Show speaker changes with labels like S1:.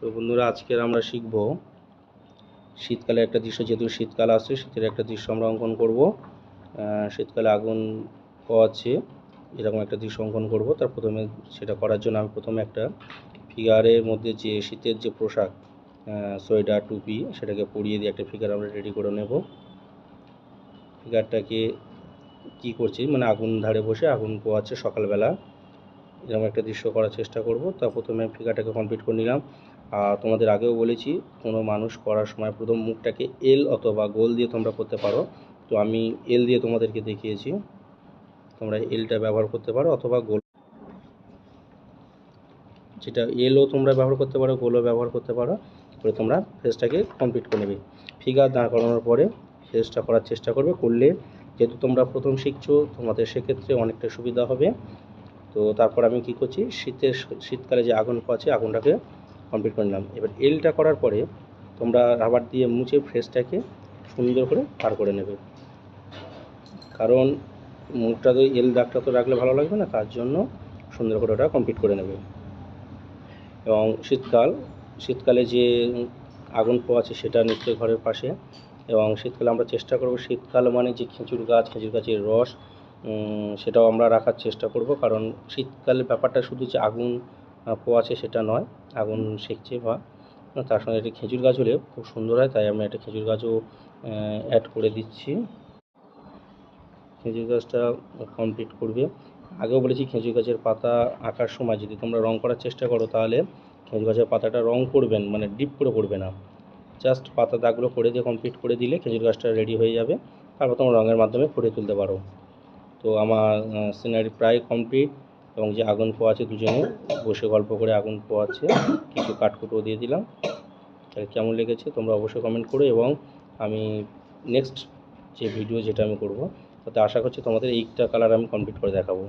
S1: তো বন্ধুরা, আজকের আমরা শিখব শীতকালে একটা দৃশ্য। যেহেতু শীতকাল আসছে, শীতের একটা দৃশ্য আমরা অঙ্কন করব। শীতকালে আগুন পোহাচ্ছে এরকম একটা দৃশ্য অঙ্কন করব। তার প্রথমে সেটা করার জন্য আমি প্রথমে একটা ফিগারের মধ্যে যে শীতের যে পোশাক, সোয়েটার, টুপি, সেটাকে পরিয়ে দিয়ে একটা ফিগার আমরা রেডি করে নেব। ফিগারটাকে কি করছি, মানে আগুন ধারে বসে আগুন পোহাচ্ছে সকালবেলা, এরকম একটা দৃশ্য করার চেষ্টা করব। তা প্রথমে ফিগারটাকে কমপ্লিট করে নিলাম। আর তোমাদের আগেও বলেছি, কোনো মানুষ করার সময় প্রথম মুখটাকে এল অথবা গোল দিয়ে তোমরা করতে পারো। তো আমি এল দিয়ে তোমাদেরকে দেখিয়েছি, তোমরা এলটা ব্যবহার করতে পারো অথবা গোল, যেটা এলও তোমরা ব্যবহার করতে পারো, গোলও ব্যবহার করতে পারো। করে তোমরা ফেসটাকে কমপ্লিট করে নেবে। ফিগার দাঁড় করানোর পরে ফেসটা করার চেষ্টা করবে। করলে যেহেতু তোমরা প্রথম শিখছো, তোমাদের সেক্ষেত্রে অনেকটা সুবিধা হবে। তো তারপর আমি কি করছি, শীতকালে যে আগুন পোহাচ্ছি আগুনটাকে কমপ্লিট করে নিলাম। এবার এলটা করার পরে তোমরা রাবার দিয়ে মুছে ফ্রেশটাকে সুন্দর করে পার করে নেবে, কারণ মুখটা তো এল দাগটা তো রাখলে ভালো লাগবে না, তার জন্য সুন্দর করে ওটা কমপ্লিট করে নেবে। এবং শীতকালে যে আগুন পোহাচ্ছে সেটা নিশ্চয়ই ঘরের পাশে। এবং শীতকালে আমরা চেষ্টা করব, শীতকাল মানে যে খেজুর গাছের রস, সেটাও আমরা রাখার চেষ্টা করব। কারণ শীতকালে ব্যাপারটা শুধু যে আগুন পোহাচ্ছে সেটা নয়, আগুন সেকছে বা তার সঙ্গে একটা খেজুর গাছ হলে খুব সুন্দর হয়। তাই আমি একটা খেজুর গাছও অ্যাড করে দিচ্ছি। খেজুর গাছটা কমপ্লিট করবে। আগেও বলেছি, খেজুর গাছের পাতা আঁকার সময় যদি তোমরা রং করার চেষ্টা করো, তাহলে খেজুর গাছের পাতাটা রং করবেন, মানে ডিপ করে করবে না, জাস্ট পাতা দাগগুলো করে দিয়ে কমপ্লিট করে দিলে খেজুর গাছটা রেডি হয়ে যাবে। তারপর তোমরা রঙের মাধ্যমে ফুটিয়ে তুলতে পারো। তো আমার সিনারি প্রায় কমপ্লিট। এবং যে আগুন পোহাচ্ছে, দুজনে বসে গল্প করে আগুন পোহাচ্ছে, কিছু কাঠকুটো দিয়ে দিলাম। তাহলে কেমন লেগেছে তোমরা অবশ্যই কমেন্ট করো। এবং আমি নেক্সট যে ভিডিও যেটা আমি করব, তাতে আশা করছি তোমাদের এইটা কালার আমি কমপ্লিট করে দেখাবো।